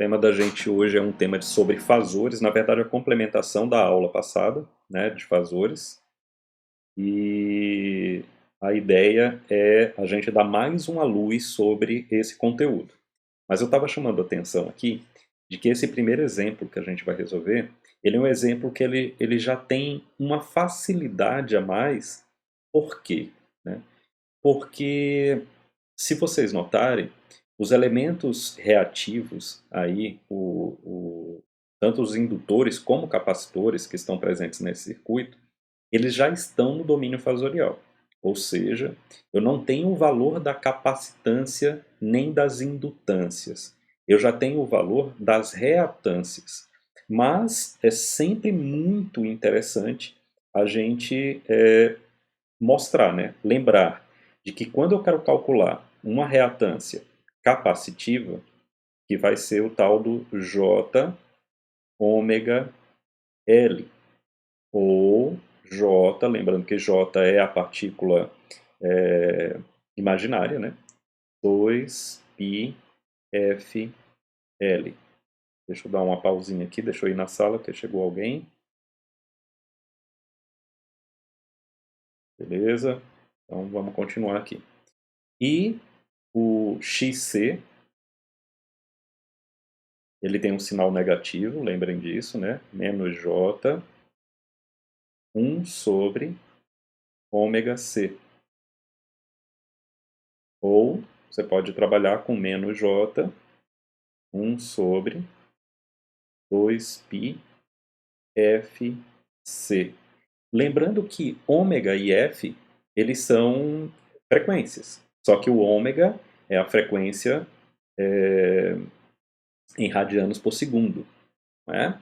tema da gente hoje é um tema sobre fasores, na verdade a complementação da aula passada, né, de fasores. E a ideia é a gente dar mais uma luz sobre esse conteúdo. Mas eu estava chamando a atenção aqui de que esse primeiro exemplo que a gente vai resolver, ele é um exemplo que ele já tem uma facilidade a mais. Por quê? Né? Porque, se vocês notarem, os elementos reativos aí, tanto os indutores como capacitores que estão presentes nesse circuito, eles já estão no domínio fasorial. Ou seja, eu não tenho o valor da capacitância nem das indutâncias. Eu já tenho o valor das reatâncias. Mas é sempre muito interessante a gente mostrar, né? Lembrar de que quando eu quero calcular uma reatância capacitiva, que vai ser o tal do J ômega L, ou J, lembrando que J é a partícula imaginária, né? 2πfL. Deixa eu dar uma pausinha aqui, deixa eu ir na sala, que chegou alguém. Beleza? Então vamos continuar aqui. E o XC, ele tem um sinal negativo, lembrem disso, né? Menos J, 1 sobre ômega C. Ou você pode trabalhar com menos J, 1 sobre 2πfC. Lembrando que ômega e F, eles são frequências. Só que o ômega é a frequência em radianos por segundo, né?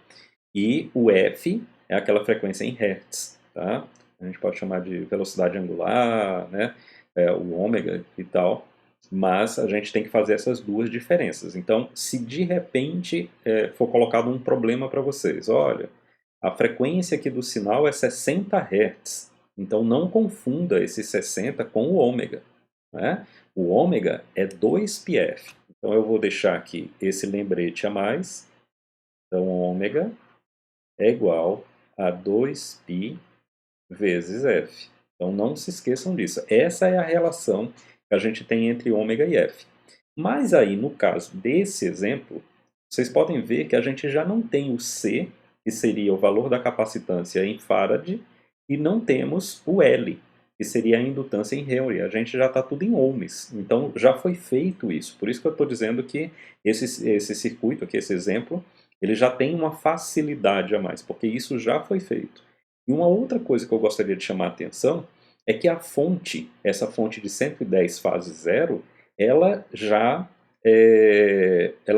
E o F é aquela frequência em hertz, tá? A gente pode chamar de velocidade angular, né? O ômega e tal, mas a gente tem que fazer essas duas diferenças. Então, se de repente for colocado um problema para vocês, olha, a frequência aqui do sinal é 60 Hz, então não confunda esse 60 com o ômega, né? O ômega é 2πf, então eu vou deixar aqui esse lembrete a mais, então ômega é igual a 2π vezes f. Então não se esqueçam disso. Essa é a relação que a gente tem entre ômega e f. Mas aí, no caso desse exemplo, vocês podem ver que a gente já não tem o C, que seria o valor da capacitância em farad, e não temos o L, que seria a indutância em Henry. A gente já está tudo em ohms. Então já foi feito isso. Por isso que eu estou dizendo que esse circuito aqui, esse exemplo, ele já tem uma facilidade a mais, porque isso já foi feito. E uma outra coisa que eu gostaria de chamar a atenção é que a fonte, essa fonte de 110 fase zero, ela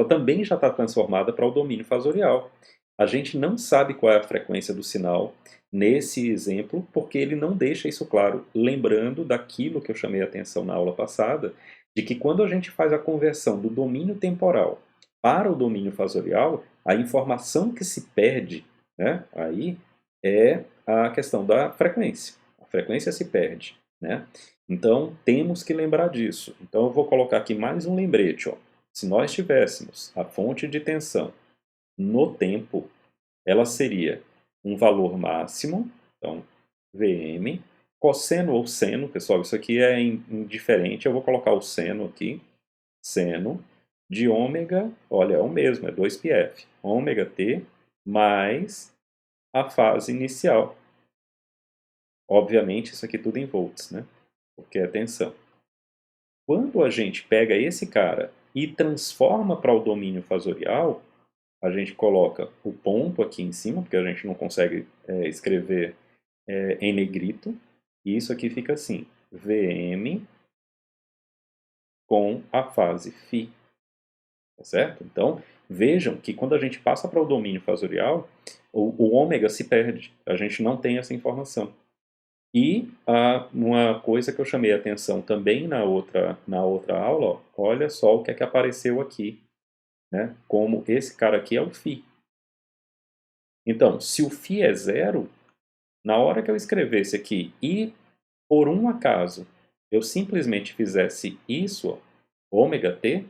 também já está transformada para o domínio fasorial. A gente não sabe qual é a frequência do sinal nesse exemplo, porque ele não deixa isso claro. Lembrando daquilo que eu chamei a atenção na aula passada, de que quando a gente faz a conversão do domínio temporal para o domínio fasorial, a informação que se perde, né, aí é a questão da frequência. A frequência se perde, né? Então, temos que lembrar disso. Então, eu vou colocar aqui mais um lembrete. Ó. Se nós tivéssemos a fonte de tensão no tempo, ela seria um valor máximo, então, Vm, cosseno ou seno, pessoal, isso aqui é indiferente, eu vou colocar o seno aqui, seno de ômega, olha, é o mesmo, é 2πf, ômega t mais a fase inicial. Obviamente, isso aqui tudo em volts, né? Porque é tensão. Quando a gente pega esse cara e transforma para o domínio fasorial, a gente coloca o ponto aqui em cima, porque a gente não consegue escrever em negrito, e isso aqui fica assim, Vm com a fase φ, tá certo? Então, vejam que quando a gente passa para o domínio fasorial, o ômega se perde, a gente não tem essa informação. E uma coisa que eu chamei a atenção também na outra aula, ó, olha só o que é que apareceu aqui, né? Como esse cara aqui é o φ. Então, se o φ é zero, na hora que eu escrevesse aqui e, por um acaso, eu simplesmente fizesse isso, ó, ômega t,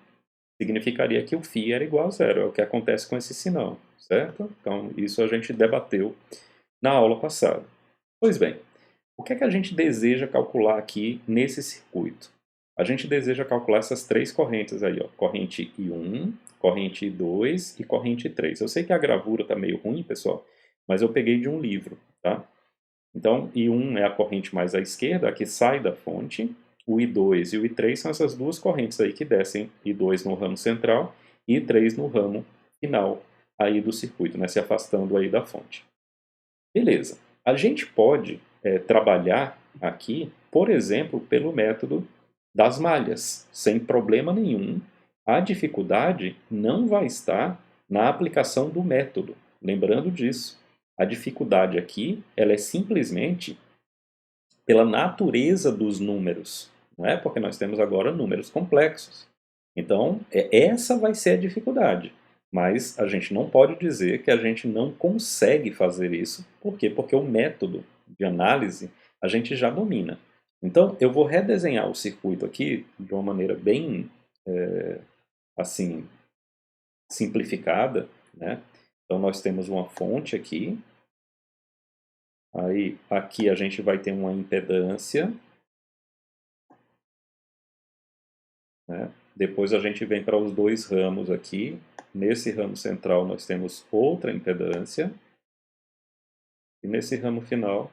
significaria que o φ era igual a zero, é o que acontece com esse sinal, certo? Então, isso a gente debateu na aula passada. Pois bem, o que é que a gente deseja calcular aqui nesse circuito? A gente deseja calcular essas três correntes aí, ó, corrente I1, corrente I2 e corrente I3. Eu sei que a gravura está meio ruim, pessoal, mas eu peguei de um livro, tá? Então, I1 é a corrente mais à esquerda, a que sai da fonte. O I2 e o I3 são essas duas correntes aí que descem, I2 no ramo central e I3 no ramo final aí do circuito, né, se afastando aí da fonte. Beleza. A gente pode trabalhar aqui, por exemplo, pelo método das malhas, sem problema nenhum. A dificuldade não vai estar na aplicação do método. Lembrando disso, a dificuldade aqui ela é simplesmente pela natureza dos números, não é? Porque nós temos agora números complexos. Então, essa vai ser a dificuldade. Mas a gente não pode dizer que a gente não consegue fazer isso. Por quê? Porque o método de análise a gente já domina. Então, eu vou redesenhar o circuito aqui de uma maneira bem, assim, simplificada, né? Então, nós temos uma fonte aqui. Aí, aqui a gente vai ter uma impedância, né? Depois a gente vem para os dois ramos aqui. Nesse ramo central nós temos outra impedância. E nesse ramo final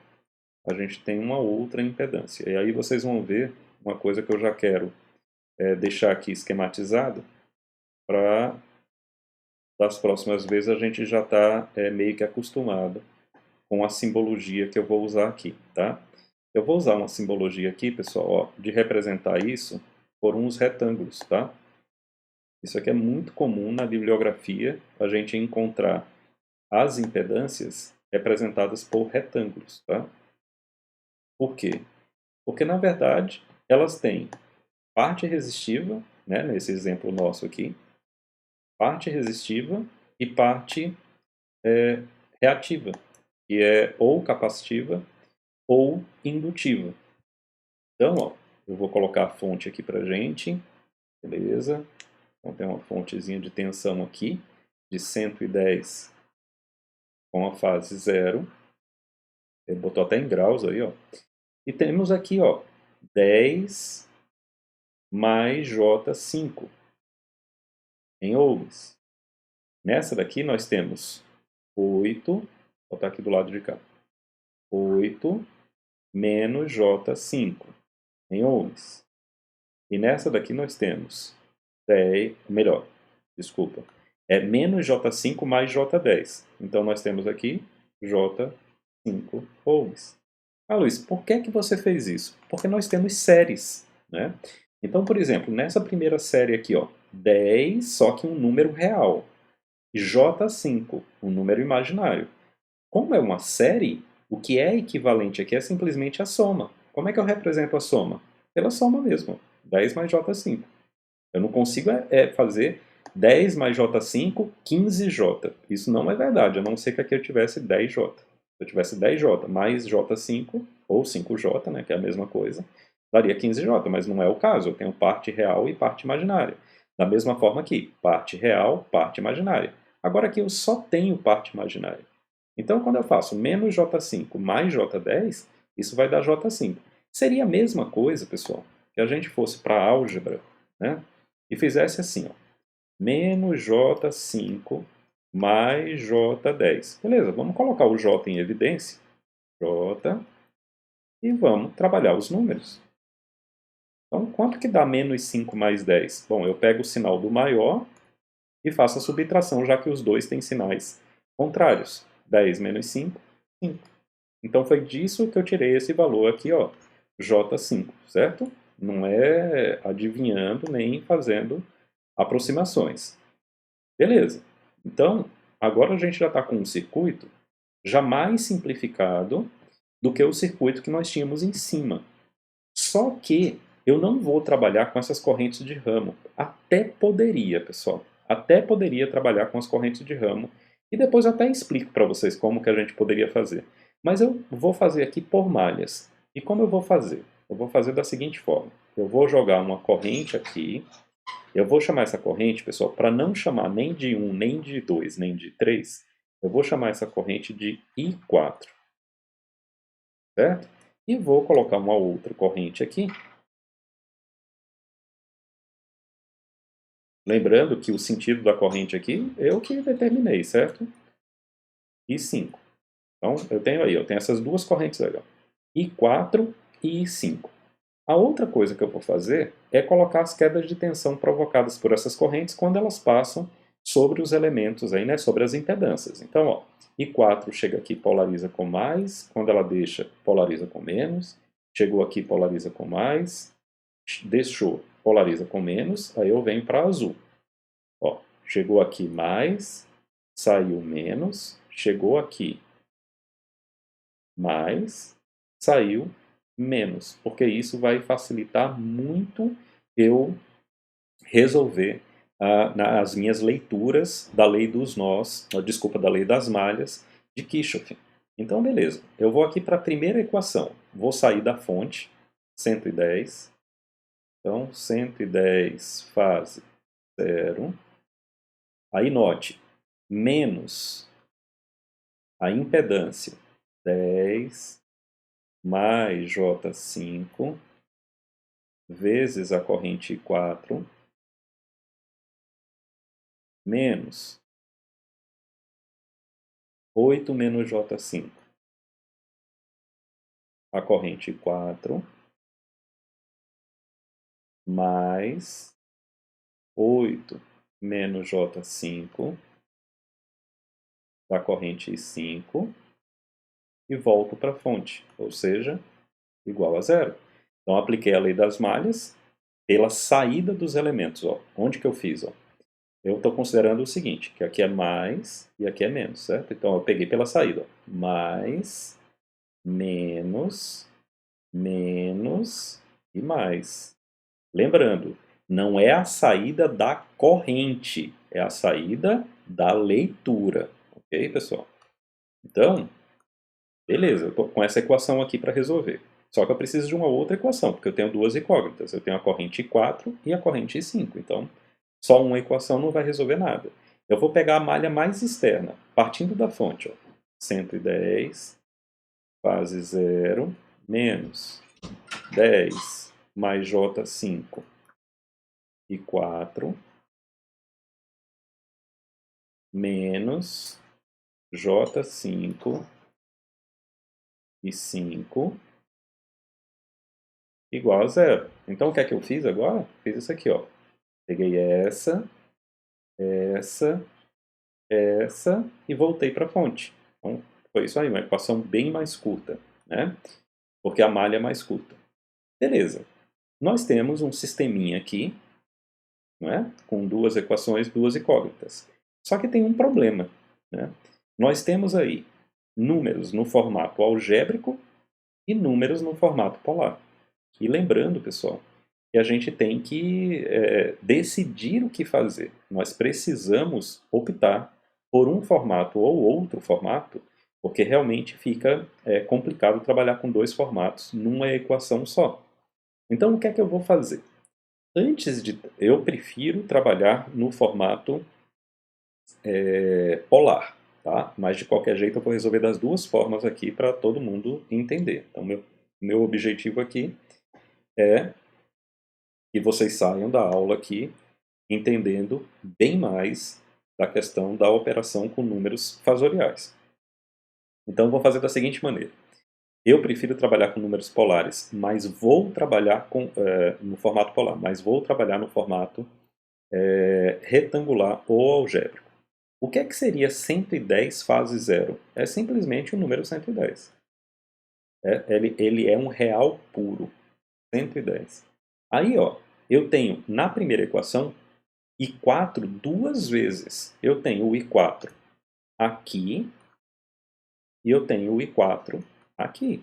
a gente tem uma outra impedância. E aí vocês vão ver uma coisa que eu já quero deixar aqui esquematizado para das próximas vezes a gente já está meio que acostumado com a simbologia que eu vou usar aqui, tá? Eu vou usar uma simbologia aqui, pessoal, ó, de representar isso por uns retângulos, tá? Isso aqui é muito comum na bibliografia, a gente encontrar as impedâncias representadas por retângulos, tá? Por quê? Porque, na verdade, elas têm parte resistiva, né, nesse exemplo nosso aqui, parte resistiva e parte reativa, que é ou capacitiva ou indutiva. Então, ó, eu vou colocar a fonte aqui pra gente, beleza? Então tem uma fontezinha de tensão aqui, de 110 com a fase 0. Ele botou até em graus aí, ó. E temos aqui, ó, 10 mais J5 em ohms. Nessa daqui nós temos 8, vou botar aqui do lado de cá, 8 menos J5 em ohms. E nessa daqui nós temos 10, melhor, desculpa, é menos J5 mais J10. Então nós temos aqui J5 ohms. Ah, Luiz, por que você fez isso? Porque nós temos séries, né? Então, por exemplo, nessa primeira série aqui, ó, 10, só que um número real. J5, um número imaginário. Como é uma série, o que é equivalente aqui é simplesmente a soma. Como é que eu represento a soma? Pela soma mesmo, 10 mais J5. Eu não consigo fazer 10 mais J5, 15J. Isso não é verdade, a não ser que aqui eu tivesse 10J. Se eu tivesse 10J mais J5, ou 5J, né, que é a mesma coisa, daria 15J, mas não é o caso. Eu tenho parte real e parte imaginária. Da mesma forma aqui, parte real, parte imaginária. Agora aqui eu só tenho parte imaginária. Então, quando eu faço menos J5 mais J10, isso vai dar J5. Seria a mesma coisa, pessoal, que a gente fosse para a álgebra, né, e fizesse assim, ó, menos J5 mais J10. Beleza, vamos colocar o J em evidência, J, e vamos trabalhar os números. Então, quanto que dá menos 5 mais 10? Bom, eu pego o sinal do maior e faço a subtração, já que os dois têm sinais contrários. 10 menos 5, 5. Então, foi disso que eu tirei esse valor aqui, ó, J5, certo? Não é adivinhando nem fazendo aproximações. Beleza. Então, agora a gente já está com um circuito já mais simplificado do que o circuito que nós tínhamos em cima. Só que eu não vou trabalhar com essas correntes de ramo. Até poderia, pessoal. Até poderia trabalhar com as correntes de ramo. E depois eu até explico para vocês como que a gente poderia fazer. Mas eu vou fazer aqui por malhas. E como eu vou fazer? Eu vou fazer da seguinte forma. Eu vou jogar uma corrente aqui. Eu vou chamar essa corrente, pessoal, para não chamar nem de 1, nem de 2, nem de 3, eu vou chamar essa corrente de I4, certo? E vou colocar uma outra corrente aqui. Lembrando que o sentido da corrente aqui eu que determinei, certo? I5. Então, eu tenho essas duas correntes aí, ó. I4 e I5. A outra coisa que eu vou fazer é colocar as quedas de tensão provocadas por essas correntes quando elas passam sobre os elementos aí, né, sobre as impedâncias. Então, ó, I4 chega aqui, polariza com mais, quando ela deixa, polariza com menos, chegou aqui, polariza com mais, deixou, polariza com menos, aí eu venho para azul. Ó, chegou aqui mais, saiu menos, chegou aqui mais, saiu menos, porque isso vai facilitar muito eu resolver as minhas leituras da lei dos nós, desculpa, da lei das malhas de Kirchhoff. Então, beleza. Eu vou aqui para a primeira equação. Vou sair da fonte, 110. Então, 110 fase 0. Aí note, menos a impedância 10 mais J5 vezes a corrente 4 menos 8 menos J5 a corrente 4 mais 8 menos J5 da corrente 5 e volto para a fonte, ou seja, igual a zero. Então, apliquei a lei das malhas pela saída dos elementos. Ó. Onde que eu fiz? Ó? Eu estou considerando o seguinte, que aqui é mais e aqui é menos, certo? Então, eu peguei pela saída. Ó. Mais, menos, menos e mais. Lembrando, não é a saída da corrente, é a saída da leitura. Ok, pessoal? Então, beleza, eu estou com essa equação aqui para resolver. Só que eu preciso de uma outra equação, porque eu tenho duas incógnitas. Eu tenho a corrente I4 e a corrente I5. Então, só uma equação não vai resolver nada. Eu vou pegar a malha mais externa, partindo da fonte. Ó. 110, fase 0, menos 10 mais J5 e 4, menos J5 e 5 igual a zero. Então, o que é que eu fiz agora? Fiz isso aqui, ó. Peguei essa e voltei para a fonte. Então, foi isso aí, uma equação bem mais curta, né? Porque a malha é mais curta. Beleza. Nós temos um sisteminha aqui, né? Com duas equações, duas incógnitas. Só que tem um problema, né? Nós temos aí números no formato algébrico e números no formato polar. E lembrando, pessoal, que a gente tem que decidir o que fazer. Nós precisamos optar por um formato ou outro formato, porque realmente fica complicado trabalhar com dois formatos numa equação só. Então, o que é que eu vou fazer? Eu prefiro trabalhar no formato polar, tá? Mas de qualquer jeito eu vou resolver das duas formas aqui para todo mundo entender. Então, meu objetivo aqui é que vocês saiam da aula aqui entendendo bem mais da questão da operação com números fasoriais. Então, vou fazer da seguinte maneira. Eu prefiro trabalhar com números polares, mas vou trabalhar no formato polar, mas vou trabalhar no formato retangular ou algébrico. O que é que seria 110 fase zero? É simplesmente o número 110. Ele é um real puro, 110. Aí, ó, eu tenho na primeira equação I4 duas vezes. Eu tenho o I4 aqui e eu tenho o I4 aqui.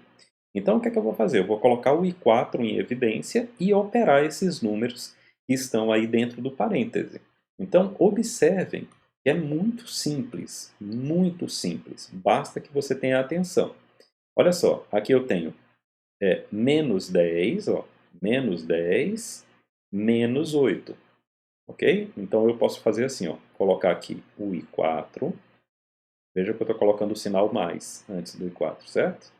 Então, o que é que eu vou fazer? Eu vou colocar o I4 em evidência e operar esses números que estão aí dentro do parêntese. Então, observem que é muito simples, muito simples. Basta que você tenha atenção. Olha só, aqui eu tenho menos 10, ó, menos 10, menos 8. ok? Então eu posso fazer assim, ó, colocar aqui o I4, veja que eu estou colocando o sinal mais antes do I4, certo?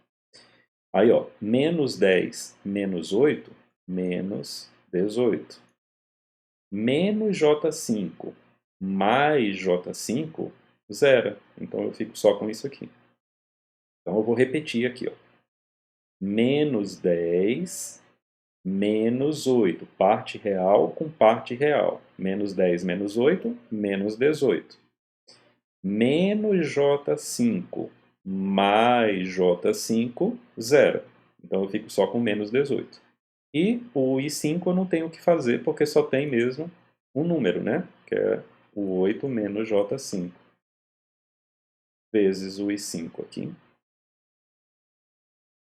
Aí, ó, menos 10 menos 8, menos 18. Menos J5 mais J5, zero. Então eu fico só com isso aqui. Então eu vou repetir aqui, ó. Menos 10 menos 8, parte real com parte real. Menos 10 menos 8, menos 18. Menos J5 mais J5, zero. Então eu fico só com menos 18. E o I5 eu não tenho o que fazer, porque só tem mesmo um número, né? Que é o 8 menos J5, vezes o I5 aqui,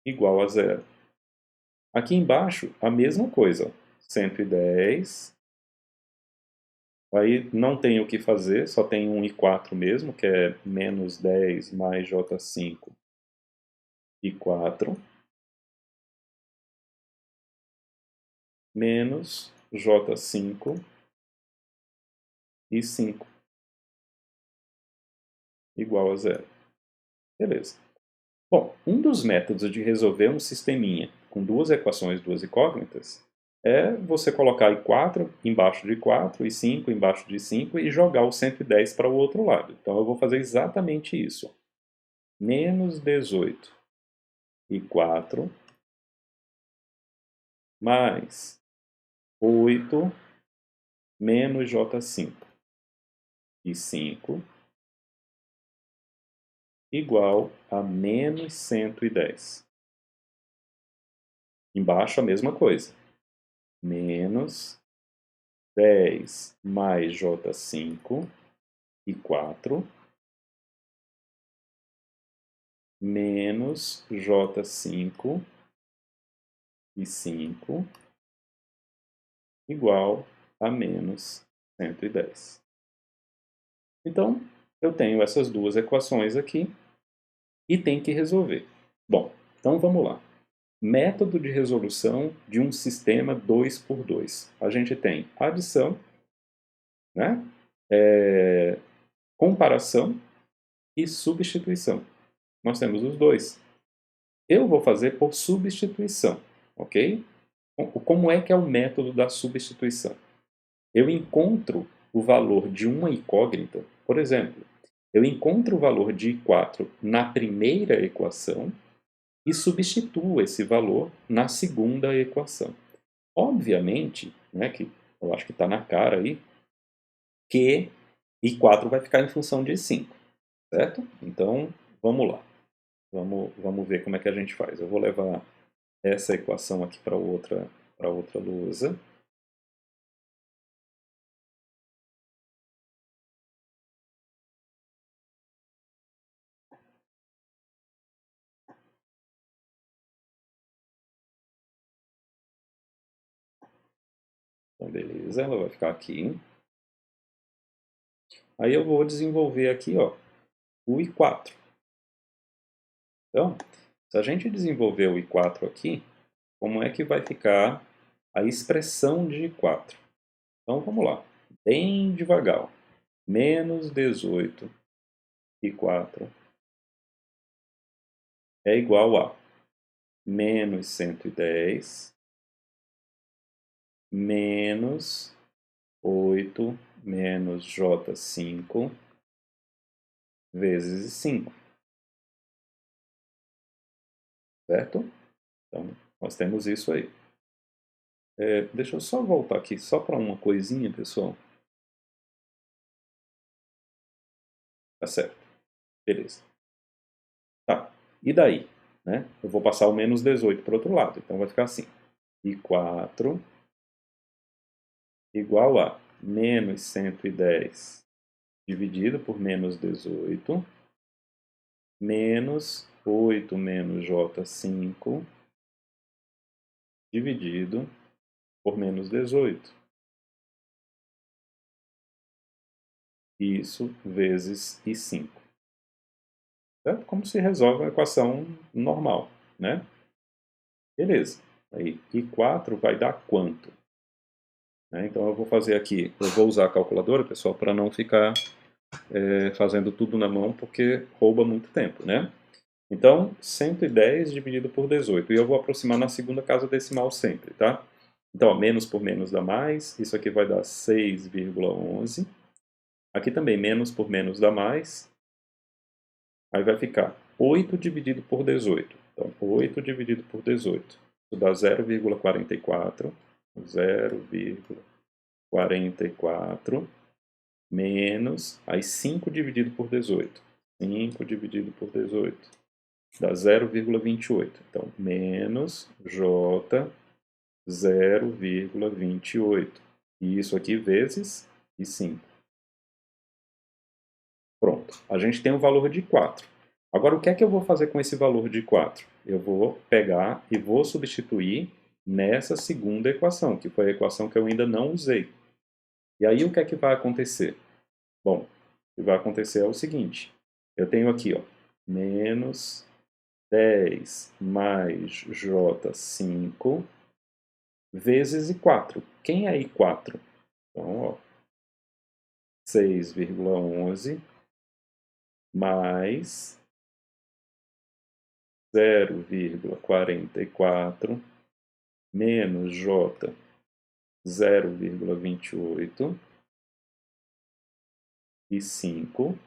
igual a zero. Aqui embaixo, a mesma coisa. 110. Aí não tem o que fazer, só tem um I4 mesmo, que é menos 10 mais J5 e 4, menos J5 e 5, igual a zero. Beleza. Bom, um dos métodos de resolver um sisteminha com duas equações, duas incógnitas, é você colocar I4 embaixo de 4 e 5 embaixo de 5 e jogar o 110 para o outro lado. Então eu vou fazer exatamente isso. Menos 18 e 4 mais 8 menos J5 e 5 igual a menos 110. Embaixo a mesma coisa. Menos 10 mais J5 e 4 menos J5 e 5 igual a menos 110. Então, eu tenho essas duas equações aqui e tenho que resolver. Bom, então vamos lá. Método de resolução de um sistema 2 por 2. A gente tem adição, né? Comparação e substituição. Nós temos os dois. Eu vou fazer por substituição, ok? Como é que é o método da substituição? Eu encontro o valor de uma incógnita, por exemplo, eu encontro o valor de I4 na primeira equação e substituo esse valor na segunda equação. Obviamente, né, que eu acho que está na cara aí, que I4 vai ficar em função de 5, certo? Então, vamos lá. Vamos ver como é que a gente faz. Eu vou levar essa equação aqui para outra lousa. Então, beleza, ela vai ficar aqui. Aí eu vou desenvolver aqui, ó, o I4. Então, se a gente desenvolver o I4 aqui, como é que vai ficar a expressão de I4? Então, vamos lá. Bem devagar. Menos 18 I4 é igual a menos 110 menos 8 menos J5 vezes 5. Certo? Então, nós temos isso aí. Deixa eu só voltar aqui, só para uma coisinha, pessoal. Tá certo. Beleza. Tá. E daí? Né? Eu vou passar o menos 18 para o outro lado. Então, vai ficar assim. I4 igual a menos 110 dividido por menos 18 menos 8 menos J5 dividido por menos 18. Isso vezes I5. Certo? Como se resolve uma equação normal, né? Beleza. Aí I4 vai dar quanto? né? Então eu vou fazer aqui, eu vou usar a calculadora, pessoal, para não ficar fazendo tudo na mão, porque rouba muito tempo, né? Então, 110 dividido por 18. E eu vou aproximar na segunda casa decimal sempre, tá? Então, ó, menos por menos dá mais. Isso aqui vai dar 6,11. Aqui também, menos por menos dá mais. Aí vai ficar 8 dividido por 18. Então, 8 dividido por 18. Isso dá 0,44. 0,44 menos, aí 5 dividido por 18. 5 dividido por 18 dá 0,28. Então, menos J 0,28. E isso aqui vezes e 5. Pronto. A gente tem o valor de 4. Agora, o que é que eu vou fazer com esse valor de 4? Eu vou pegar e vou substituir nessa segunda equação, que foi a equação que eu ainda não usei. E aí, o que é que vai acontecer? Bom, o que vai acontecer é o seguinte. Eu tenho aqui, ó, menos 10 mais J5 vezes I4. Quem é I4? Então, ó, 6,11 mais 0,44 menos J 0,28 e 5.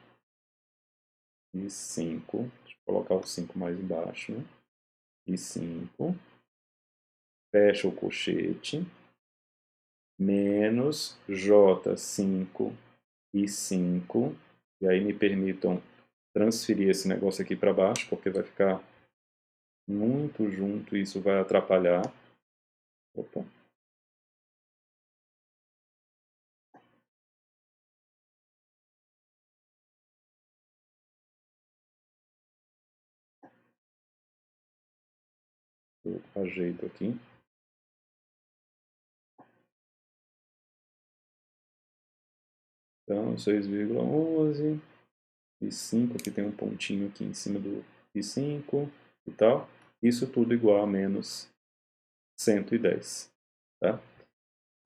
Deixa eu colocar o 5 mais embaixo, né? E 5. Fecha o colchete. Menos J5 e 5. E aí me permitam transferir esse negócio aqui para baixo, porque vai ficar muito junto e isso vai atrapalhar. Opa. Eu ajeito aqui. Então, 6,11 e 5, aqui tem um pontinho aqui em cima do e 5 e tal. Isso tudo igual a menos 110, tá?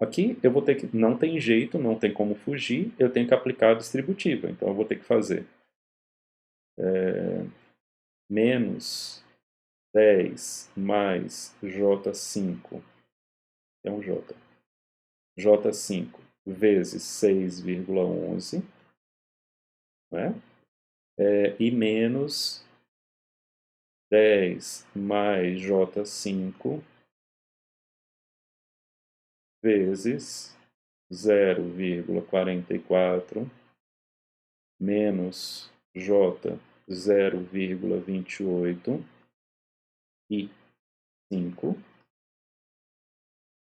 Aqui eu vou ter que, não tem jeito, não tem como fugir, eu tenho que aplicar a distributiva. Então eu vou ter que fazer menos 10 mais J5, é um J, J5 vezes 6,11, né? E menos 10 mais J5 vezes 0,44 menos J 0,28 e 5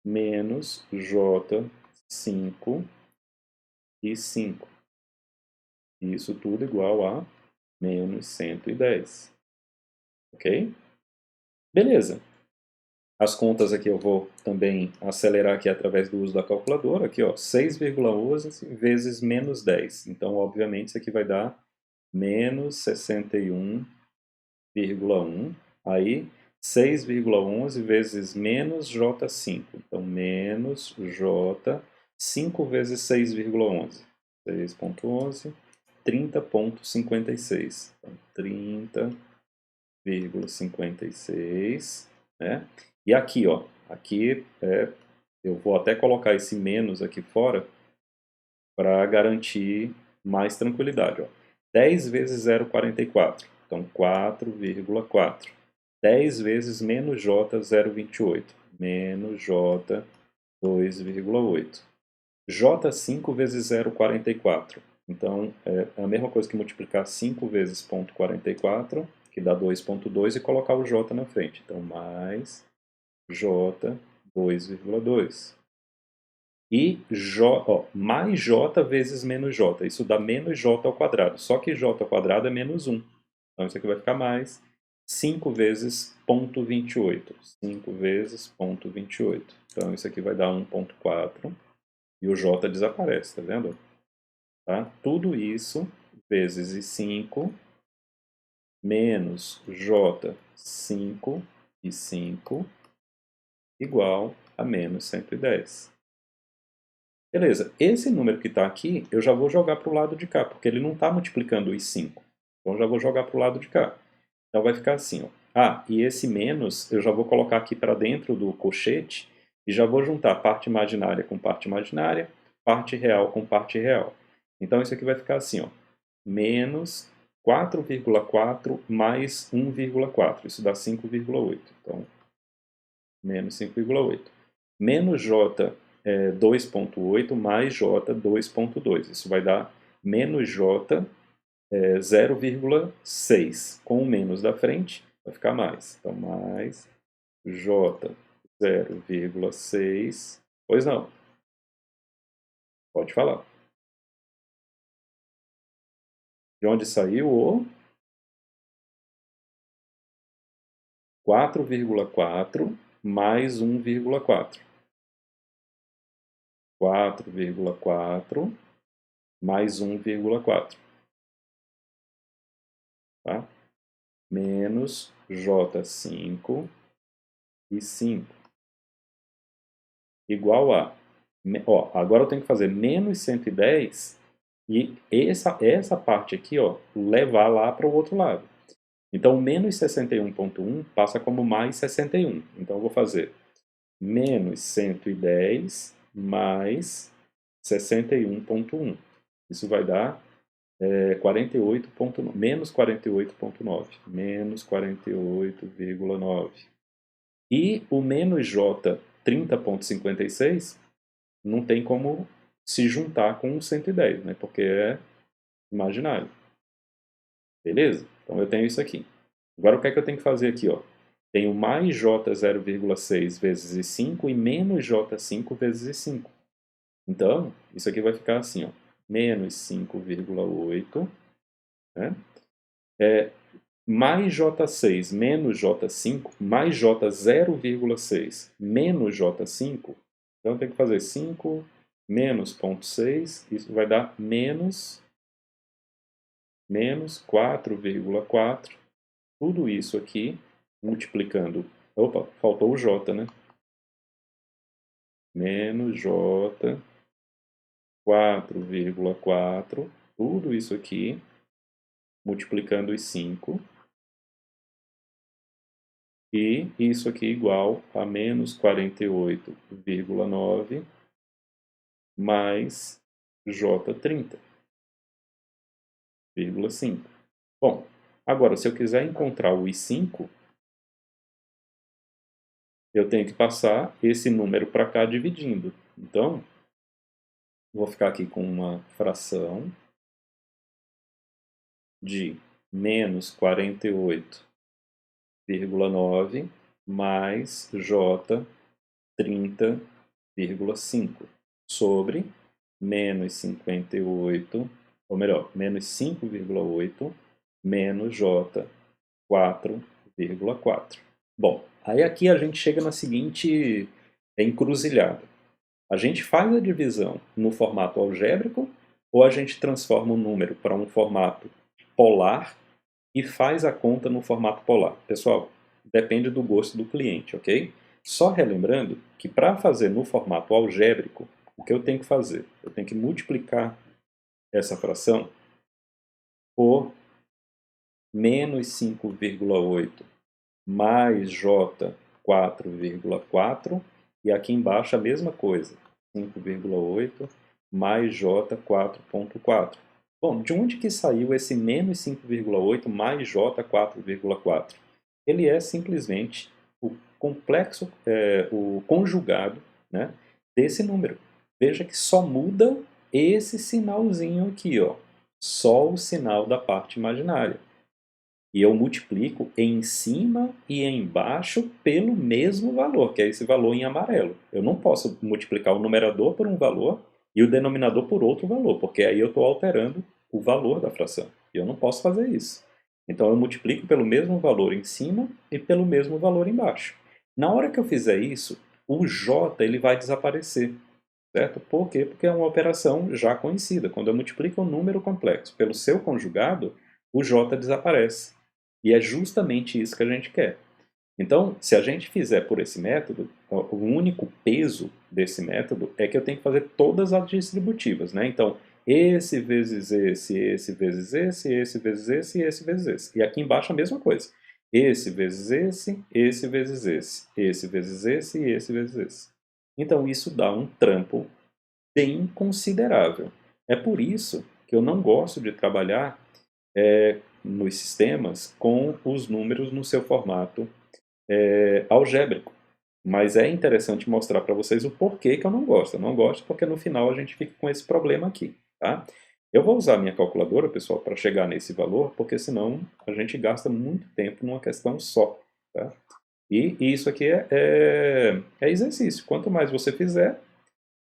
menos J 5 e 5. Isso tudo igual a menos 110. Ok? Beleza. As contas aqui eu vou também acelerar aqui através do uso da calculadora. Aqui, ó, 6,11 vezes menos 10. Então, obviamente, isso aqui vai dar menos 61,1. Aí, 6,11 vezes menos J5. Então, menos J, 5 vezes 6,11. 6,11, 30,56. Então, 30,56, né? E aqui, ó, aqui eu vou até colocar esse menos aqui fora para garantir mais tranquilidade, ó. 10 vezes 0,44, então 4,4. 10 vezes menos J 0,28, menos J 2,8. J5 vezes 0,44. Então, é a mesma coisa que multiplicar 5 vezes 0,44, que dá 2,2, e colocar o J na frente. Então, mais J 2,2. E mais J vezes menos J. Isso dá menos J ao quadrado. Só que J ao quadrado é menos 1. Então, isso aqui vai ficar mais 5 vezes 0,28. 5 vezes 0,28. Então, isso aqui vai dar 1,4. E o J desaparece, tá vendo? Tá? Tudo isso vezes 5 menos J 5 e 5 igual a menos 110. Beleza, esse número que está aqui, eu já vou jogar para o lado de cá, porque ele não está multiplicando os 5. Então, eu já vou jogar para o lado de cá. Então, vai ficar assim, ó. Ah, e esse menos, eu já vou colocar aqui para dentro do colchete e já vou juntar parte imaginária com parte imaginária, parte real com parte real. Então, isso aqui vai ficar assim, ó. Menos 4,4 mais 1,4. Isso dá 5,8. Então, menos 5,8. Menos J 2,8 mais J 2,2. Isso vai dar menos J 0,6. Com o menos da frente, vai ficar mais. Então, mais J 0,6. Pois não. Pode falar. De onde saiu o 4,4 mais 1,4. 4,4 mais 1,4. Tá? Menos J5 e 5. Igual a... Ó, agora eu tenho que fazer menos 110 e essa parte aqui, ó, levar lá para o outro lado. Então, menos 61,1 passa como mais 61. Então, eu vou fazer menos 110 mais 61,1. Isso vai dar 48,9. Menos 48,9. Menos 48,9. E o menos J 30,56 não tem como se juntar com o 110, né? Porque é imaginário. Beleza? Então eu tenho isso aqui. Agora o que é que eu tenho que fazer aqui? Ó? Tenho mais J 0,6 vezes 5 e menos J5 vezes 5. Então, isso aqui vai ficar assim, ó, menos 5,8, né? Mais J6 menos J5, mais J 0,6 menos J5, então eu tenho que fazer 5 menos 0,6, isso vai dar menos 4,4, tudo isso aqui multiplicando, opa, faltou o J, né? Menos J 4,4, tudo isso aqui multiplicando os 5. E isso aqui igual a menos 48,9 mais J30,5. Bom, agora se eu quiser encontrar o I5, eu tenho que passar esse número para cá dividindo. Então, vou ficar aqui com uma fração de menos 48,9 mais J 30,5 sobre menos 58, ou melhor, menos 5,8 menos J 4,4. Bom, aí aqui a gente chega na seguinte encruzilhada. A gente faz a divisão no formato algébrico ou a gente transforma o número para um formato polar e faz a conta no formato polar? Pessoal, depende do gosto do cliente, ok? Só relembrando que para fazer no formato algébrico, o que eu tenho que fazer? Eu tenho que multiplicar essa fração por menos 5,8 mais J 4,4 e aqui embaixo a mesma coisa, 5,8 mais J 4,4. Bom, de onde que saiu esse menos 5,8 mais J 4,4? Ele é simplesmente o complexo, o conjugado, né, desse número. Veja que só muda esse sinalzinho aqui, ó, só o sinal da parte imaginária. E eu multiplico em cima e embaixo pelo mesmo valor, que é esse valor em amarelo. Eu não posso multiplicar o numerador por um valor e o denominador por outro valor, porque aí eu estou alterando o valor da fração. E eu não posso fazer isso. Então eu multiplico pelo mesmo valor em cima e pelo mesmo valor embaixo. Na hora que eu fizer isso, o J ele vai desaparecer. Certo? Por quê? Porque é uma operação já conhecida. Quando eu multiplico um número complexo pelo seu conjugado, o J desaparece. E é justamente isso que a gente quer. Então, se a gente fizer por esse método, o único peso desse método é que eu tenho que fazer todas as distributivas, né? Então, esse vezes esse vezes esse vezes esse vezes esse. E aqui embaixo a mesma coisa. Esse vezes esse vezes esse vezes esse vezes esse. Então, isso dá um trampo bem considerável. É por isso que eu não gosto de trabalhar nos sistemas com os números no seu formato algébrico. Mas é interessante mostrar para vocês o porquê que eu não gosto. Eu não gosto porque no final a gente fica com esse problema aqui. Tá? Eu vou usar a minha calculadora, pessoal, para chegar nesse valor, porque senão a gente gasta muito tempo numa questão só. Tá? E isso aqui é exercício. Quanto mais você fizer,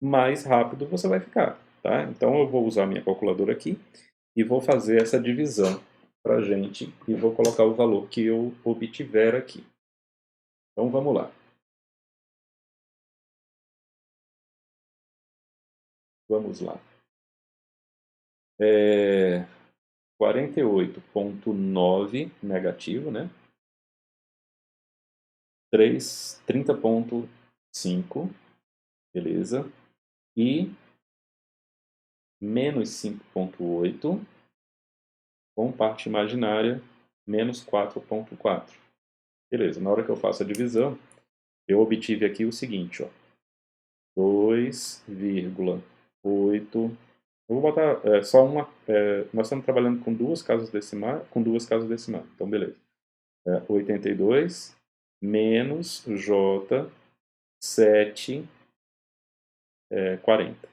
mais rápido você vai ficar. Tá? Então eu vou usar a minha calculadora aqui e vou fazer essa divisão para a gente e vou colocar o valor que eu obtiver aqui. Então vamos lá. Vamos lá. 48,9 negativo, né? 30,5, beleza. E menos 5,8 com parte imaginária, menos 4,4. Beleza, na hora que eu faço a divisão, eu obtive aqui o seguinte, ó. 2,8. Eu vou botar só uma. Nós estamos trabalhando com duas casas decimais, então beleza. 82 menos J 7, 40.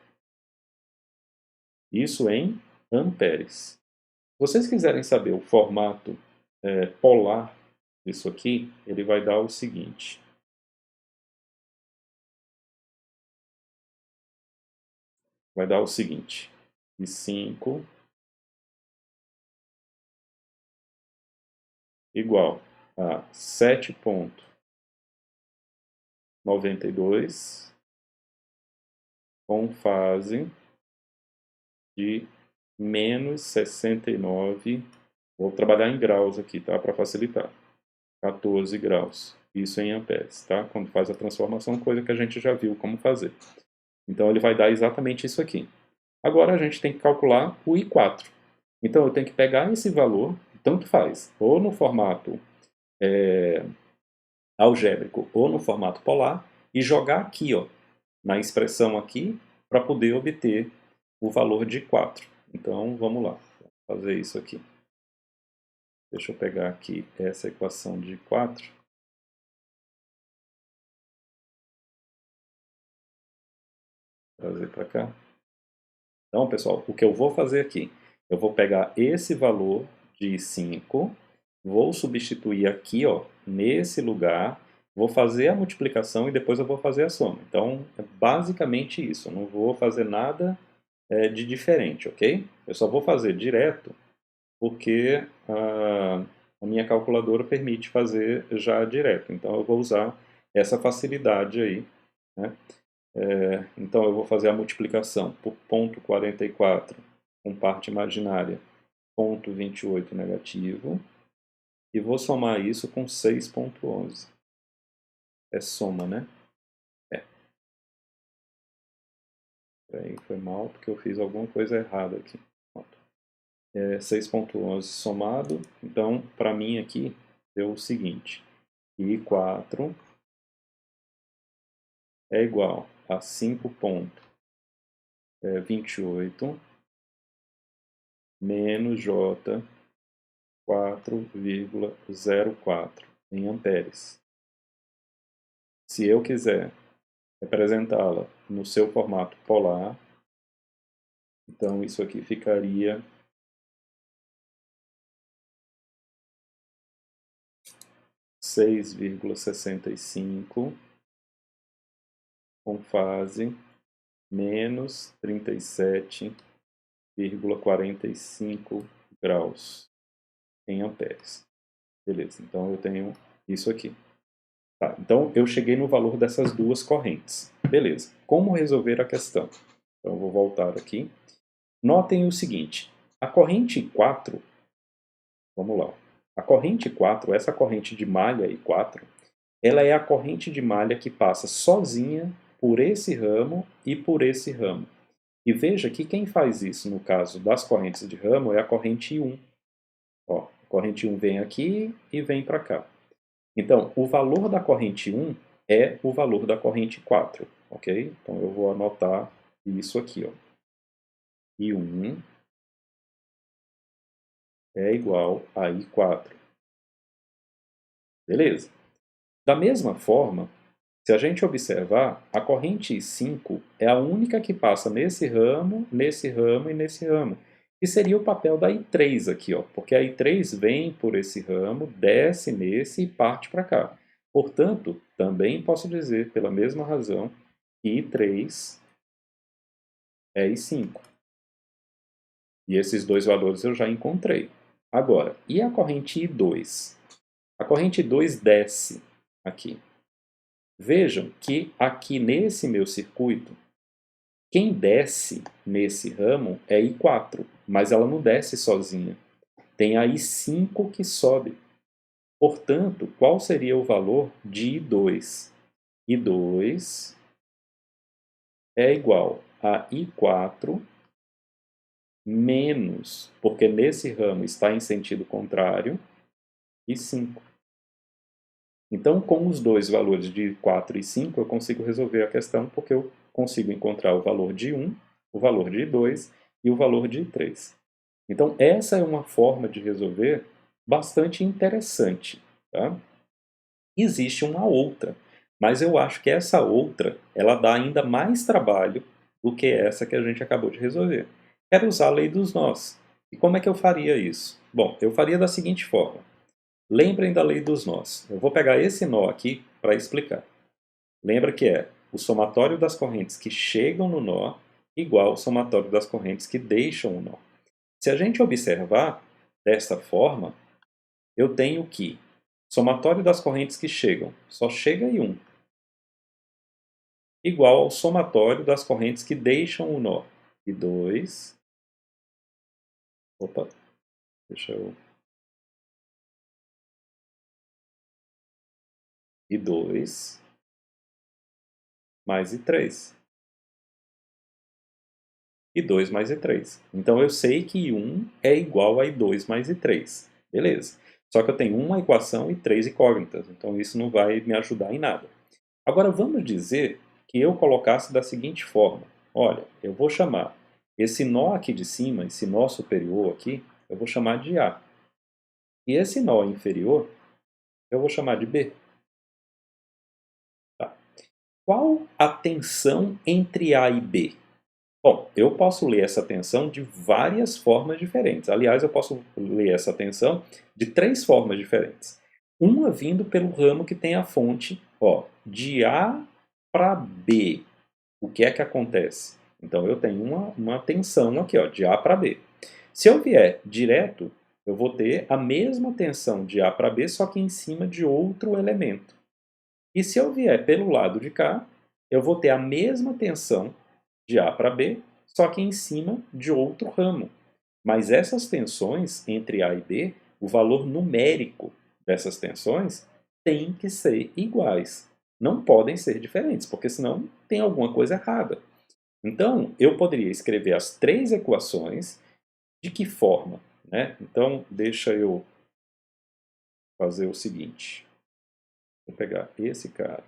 Isso em amperes. Se vocês quiserem saber o formato polar disso aqui, ele vai dar o seguinte. Vai dar o seguinte. E 5 igual a 7,92 com fase de menos 69. Vou trabalhar em graus aqui, tá? Para facilitar. 14 graus. Isso em amperes, tá? Quando faz a transformação, coisa que a gente já viu como fazer. Então, ele vai dar exatamente isso aqui. Agora, a gente tem que calcular o I4. Então, eu tenho que pegar esse valor, tanto faz, ou no formato algébrico ou no formato polar, e jogar aqui, ó, na expressão aqui, para poder obter o valor de 4. Então, vamos lá, vou fazer isso aqui. Deixa eu pegar aqui essa equação de 4. Trazer para cá. Então, pessoal, o que eu vou fazer aqui? Eu vou pegar esse valor de 5, vou substituir aqui, ó, nesse lugar, vou fazer a multiplicação e depois eu vou fazer a soma. Então, é basicamente isso. Eu não vou fazer nada de diferente, ok? Eu só vou fazer direto porque a minha calculadora permite fazer já direto. Então, eu vou usar essa facilidade aí, né? Então, eu vou fazer a multiplicação por ponto 44 com parte imaginária, ponto 28 negativo, e vou somar isso com 6,11. É soma, né? Aí foi mal, porque eu fiz alguma coisa errada aqui. 6,11 somado. Então, para mim aqui, deu o seguinte. I4 é igual a 5,28 menos J 4,04 em amperes. Se eu quiser representá-la no seu formato polar, então isso aqui ficaria 6,65 com fase menos 37,45 graus em amperes. Beleza, então eu tenho isso aqui. Tá, então eu cheguei no valor dessas duas correntes. Beleza, como resolver a questão? Então eu vou voltar aqui. Notem o seguinte, a corrente 4, vamos lá, a corrente 4, essa corrente de malha I4, ela é a corrente de malha que passa sozinha por esse ramo e por esse ramo. E veja que quem faz isso no caso das correntes de ramo é a corrente 1. Ó, a corrente 1 vem aqui e vem para cá. Então, o valor da corrente 1 é o valor da corrente 4, ok? Então, eu vou anotar isso aqui, ó. I1 é igual a I4. Beleza? Da mesma forma, se a gente observar, a corrente I5 é a única que passa nesse ramo e nesse ramo. Que seria o papel da I3 aqui, ó, porque a I3 vem por esse ramo, desce nesse e parte para cá. Portanto, também posso dizer, pela mesma razão, que I3 é I5. E esses dois valores eu já encontrei. Agora, e a corrente I2? A corrente I2 desce aqui. Vejam que aqui nesse meu circuito, quem desce nesse ramo é I4, mas ela não desce sozinha. Tem a I5 que sobe. Portanto, qual seria o valor de I2? I2 é igual a I4 menos, porque nesse ramo está em sentido contrário, I5. Então, com os dois valores de 4 e 5, eu consigo resolver a questão porque eu consigo encontrar o valor de 1, o valor de 2 e o valor de 3. Então, essa é uma forma de resolver bastante interessante. Tá? Existe uma outra, mas eu acho que essa outra ela dá ainda mais trabalho do que essa que a gente acabou de resolver. Quero usar a lei dos nós. E como é que eu faria isso? Bom, eu faria da seguinte forma. Lembrem da lei dos nós. Eu vou pegar esse nó aqui para explicar. Lembra que é o somatório das correntes que chegam no nó igual ao somatório das correntes que deixam o nó. Se a gente observar desta forma, eu tenho que somatório das correntes que chegam, só chega em 1, igual ao somatório das correntes que deixam o nó. E 2, opa, deixa eu... E 2 mais I3. I2 mais I3. Então eu sei que I1 é igual a I2 mais I3. Beleza. Só que eu tenho uma equação e 3 incógnitas, então isso não vai me ajudar em nada. Agora vamos dizer que eu colocasse da seguinte forma. Olha, eu vou chamar esse nó aqui de cima, esse nó superior aqui, eu vou chamar de A. E esse nó inferior, eu vou chamar de B. Tá. Qual a tensão entre A e B? Bom, eu posso ler essa tensão de várias formas diferentes. Aliás, eu posso ler essa tensão de 3 formas diferentes. Uma vindo pelo ramo que tem a fonte, ó, de A para B. O que é que acontece? Então, eu tenho uma tensão aqui, ó, de A para B. Se eu vier direto, eu vou ter a mesma tensão de A para B, só que em cima de outro elemento. E se eu vier pelo lado de cá, eu vou ter a mesma tensão de A para B, só que em cima de outro ramo. Mas essas tensões entre A e B, o valor numérico dessas tensões tem que ser iguais. Não podem ser diferentes, porque senão tem alguma coisa errada. Então, eu poderia escrever as 3 equações de que forma? Né? Então, deixa eu fazer o seguinte. Vou pegar esse cara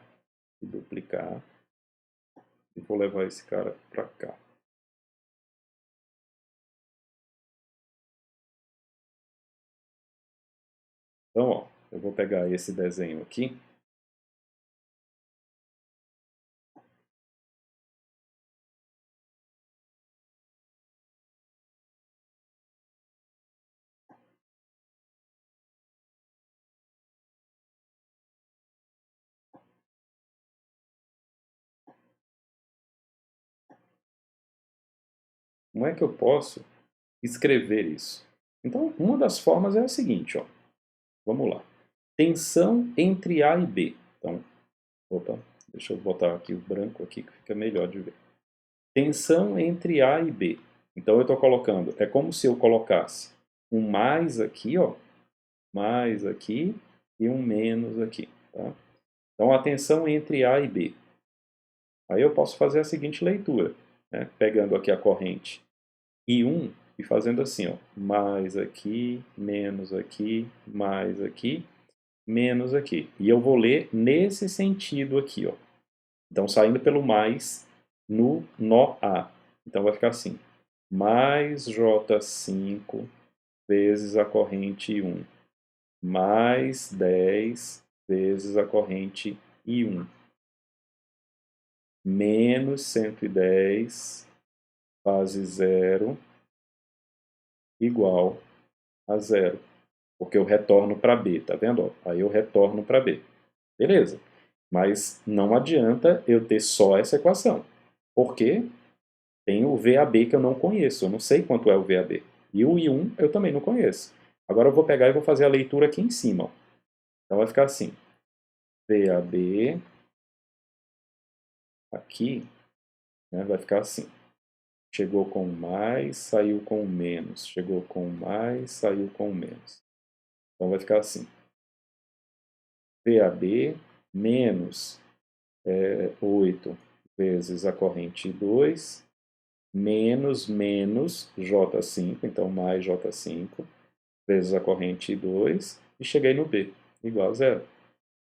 e duplicar. E vou levar esse cara para cá. Então, ó, eu vou pegar esse desenho aqui. Como é que eu posso escrever isso? Então, uma das formas é a seguinte, ó. Vamos lá. Tensão entre A e B. Então, opa, deixa eu botar aqui o branco aqui que fica melhor de ver. Tensão entre A e B. Então, eu estou colocando, é como se eu colocasse um mais aqui, ó, mais aqui e um menos aqui. Tá? Então, a tensão entre A e B. Aí eu posso fazer a seguinte leitura, né? Pegando aqui a corrente I1 e fazendo assim, ó, mais aqui, menos aqui, mais aqui, menos aqui. E eu vou ler nesse sentido aqui, ó. Então, saindo pelo mais no nó A. Então, vai ficar assim, mais J5 vezes a corrente I1, mais 10 vezes a corrente I1, menos 110 fase zero igual a zero. Porque eu retorno para B, tá vendo? Aí eu retorno para B. Beleza. Mas não adianta eu ter só essa equação. Porque tem o VAB que eu não conheço. Eu não sei quanto é o VAB. E o I1 eu também não conheço. Agora eu vou pegar e vou fazer a leitura aqui em cima. Ó. Então vai ficar assim. VAB aqui, né, vai ficar assim. Chegou com mais, saiu com menos. Chegou com mais, saiu com menos. Então vai ficar assim. VAB menos 8 vezes a corrente 2, menos J5, então mais J5, vezes a corrente 2, e cheguei no B, igual a zero.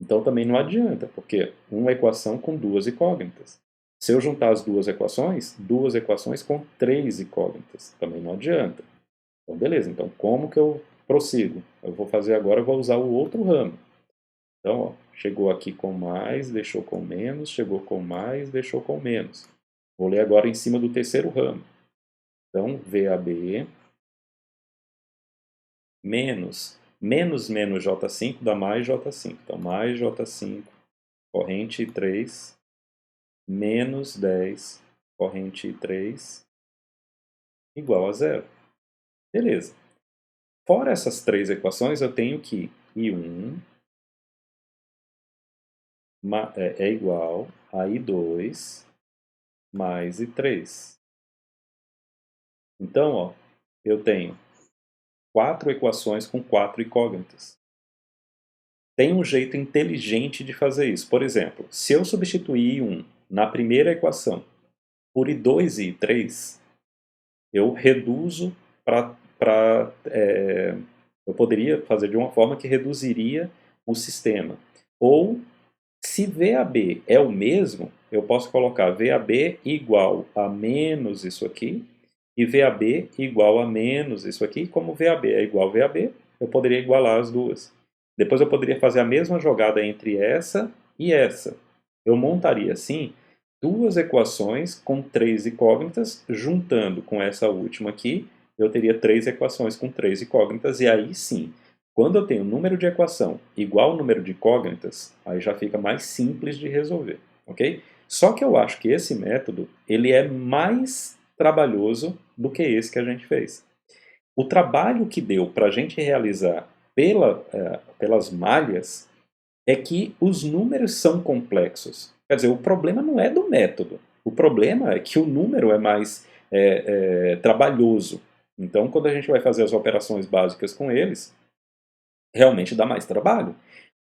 Então também não adianta, porque uma equação com duas incógnitas. Se eu juntar as duas equações com três incógnitas, também não adianta. Então beleza, então como que eu prossigo? Eu vou fazer agora, eu vou usar o outro ramo. Então, ó, chegou aqui com mais, deixou com menos, chegou com mais, deixou com menos. Vou ler agora em cima do terceiro ramo. Então, VAB menos J5 dá mais J5. Então, mais J5, corrente 3, menos 10, corrente 3, igual a zero. Beleza. Fora essas três equações, eu tenho que I1 é igual a I2 mais I3. Então, ó, eu tenho quatro equações com quatro incógnitas. Tem um jeito inteligente de fazer isso. Por exemplo, se eu substituir I1 na primeira equação por I2 e I3, eu reduzo para... eu poderia fazer de uma forma que reduziria o sistema. Ou, se VAB é o mesmo, eu posso colocar VAB igual a menos isso aqui, e VAB igual a menos isso aqui. Como VAB é igual a VAB, eu poderia igualar as duas. Depois eu poderia fazer a mesma jogada entre essa e essa. Eu montaria, assim, duas equações com três incógnitas, juntando com essa última aqui, eu teria três equações com três incógnitas, e aí sim, quando eu tenho número de equação igual ao número de incógnitas, aí já fica mais simples de resolver, ok? Só que eu acho que esse método, ele é mais trabalhoso do que esse que a gente fez. O trabalho que deu para a gente realizar pelas malhas é que os números são complexos. Quer dizer, o problema não é do método. O problema é que o número é mais trabalhoso. Então, quando a gente vai fazer as operações básicas com eles, realmente dá mais trabalho.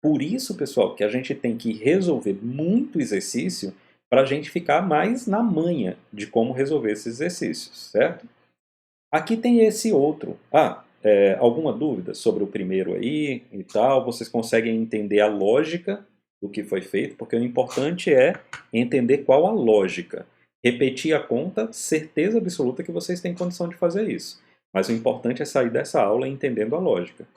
Por isso, pessoal, que a gente tem que resolver muito exercício para a gente ficar mais na manha de como resolver esses exercícios, certo? Aqui tem esse outro. Alguma dúvida sobre o primeiro aí e tal? Vocês conseguem entender a lógica do que foi feito? Porque o importante é entender qual a lógica. Repetir a conta, certeza absoluta que vocês têm condição de fazer isso. Mas o importante é sair dessa aula entendendo a lógica.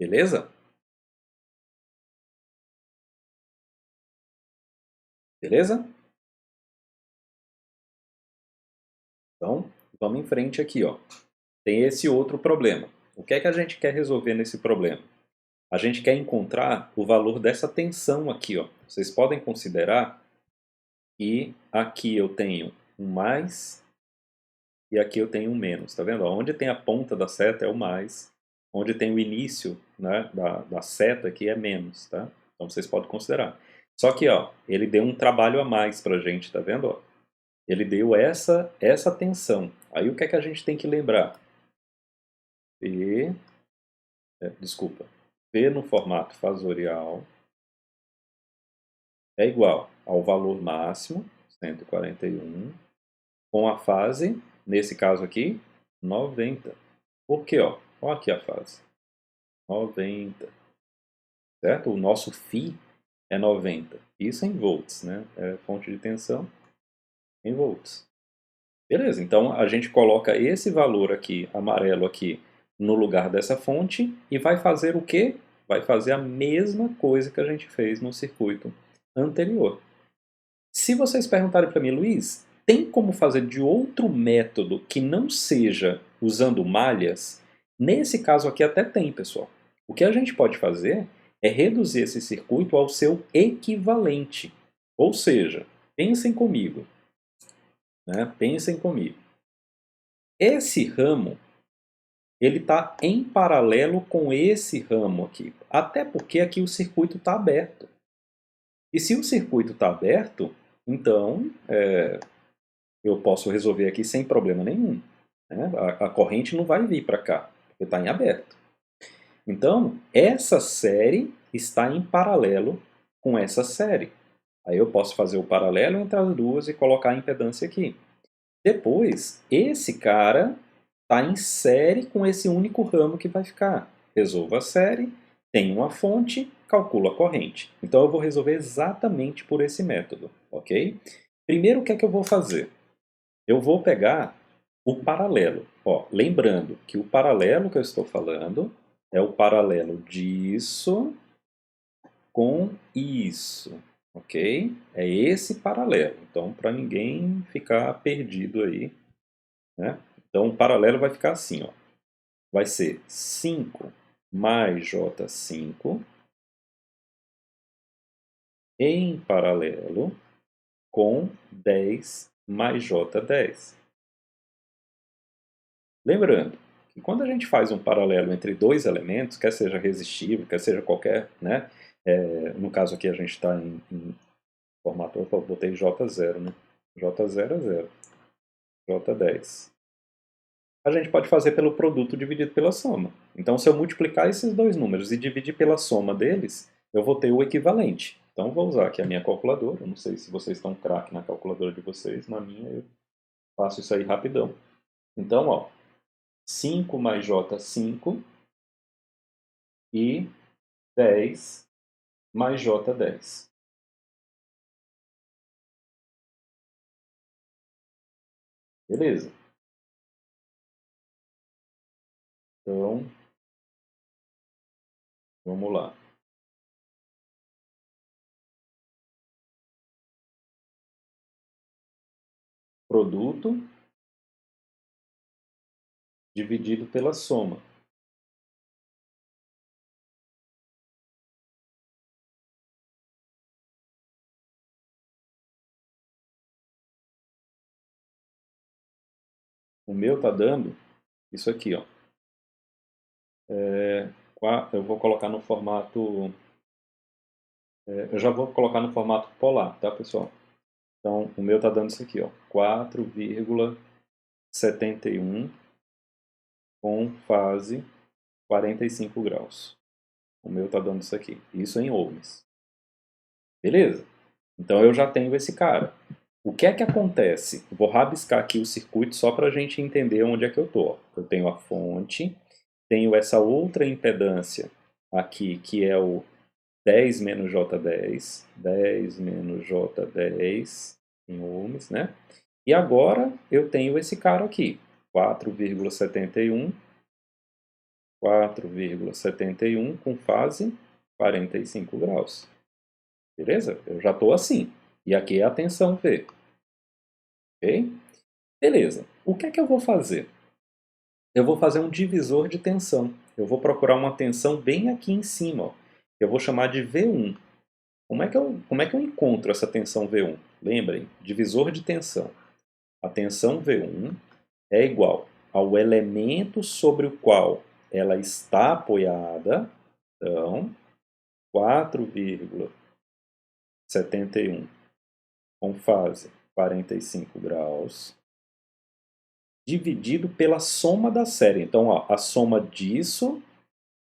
Beleza? Beleza? Então, vamos em frente aqui, ó. Tem esse outro problema. O que é que a gente quer resolver nesse problema? A gente quer encontrar o valor dessa tensão aqui, ó. Vocês podem considerar que aqui eu tenho um mais e aqui eu tenho um menos, tá vendo? Onde tem a ponta da seta é o mais, onde tem o início, né, da seta aqui é menos, tá? Então vocês podem considerar. Só que, ó, ele deu um trabalho a mais pra gente, tá vendo? Ó? Ele deu essa tensão. Aí o que é que a gente tem que lembrar? P desculpa, V no formato fasorial é igual ao valor máximo, 141, com a fase, nesse caso aqui, 90. Por quê? Olha aqui a fase, 90. Certo? O nosso φ é 90. Isso em volts, né? É fonte de tensão em volts. Beleza, então a gente coloca esse valor aqui, amarelo aqui, no lugar dessa fonte e vai fazer o quê? Vai fazer a mesma coisa que a gente fez no circuito anterior. Se vocês perguntarem para mim, Luiz, tem como fazer de outro método que não seja usando malhas? Nesse caso aqui até tem, pessoal. O que a gente pode fazer é reduzir esse circuito ao seu equivalente. Ou seja, pensem comigo, né? Pensem comigo. Esse ramo, ele está em paralelo com esse ramo aqui. Até porque aqui o circuito está aberto. E se o circuito está aberto, então eu posso resolver aqui sem problema nenhum. Né? A corrente não vai vir para cá, porque está em aberto. Então, essa série está em paralelo com essa série. Aí eu posso fazer o paralelo entre as duas e colocar a impedância aqui. Depois, esse cara está em série com esse único ramo que vai ficar. Resolvo a série, tenho uma fonte, calculo a corrente. Então eu vou resolver exatamente por esse método, ok? Primeiro, o que é que eu vou fazer? Eu vou pegar o paralelo. Lembrando que o paralelo que eu estou falando é o paralelo disso com isso, ok? É esse paralelo. Então, para ninguém ficar perdido aí, né? Então, o paralelo vai ficar assim, ó. Vai ser 5 mais J5 em paralelo com 10 mais J10. Lembrando que quando a gente faz um paralelo entre dois elementos, quer seja resistível, quer seja qualquer, né? No caso aqui a gente está em formato, eu botei J0, né? J0 é 0, J10. A gente pode fazer pelo produto dividido pela soma. Então, se eu multiplicar esses dois números e dividir pela soma deles, eu vou ter o equivalente. Então, vou usar aqui a minha calculadora. Eu não sei se vocês estão craque na calculadora de vocês. Na minha, eu faço isso aí rapidão. Então, 5 mais J5 e 10 mais J10. Beleza? Então, vamos lá. Produto dividido pela soma. O meu está dando isso aqui, ó. Eu vou colocar no formato... eu já vou colocar no formato polar, tá, pessoal? Então, o meu está dando isso aqui, ó, 4,71 com fase 45 graus. O meu está dando isso aqui. Isso em ohms. Beleza? Então, eu já tenho esse cara. O que é que acontece? Eu vou rabiscar aqui o circuito só para a gente entender onde é que eu estou. Eu tenho a fonte, tenho essa outra impedância aqui, que é o 10 menos J10, 10 menos J10 em ohms, né? E agora eu tenho esse cara aqui, 4,71, 4,71 com fase 45 graus. Beleza? Eu já estou assim. E aqui é a tensão V. Ok? Beleza. O que é que eu vou fazer? Eu vou fazer um divisor de tensão. Eu vou procurar uma tensão bem aqui em cima. Ó. Eu vou chamar de V1. Como é que eu encontro essa tensão V1? Lembrem, divisor de tensão. A tensão V1 é igual ao elemento sobre o qual ela está apoiada, então, 4,71 com fase 45 graus, dividido pela soma da série. Então, a soma disso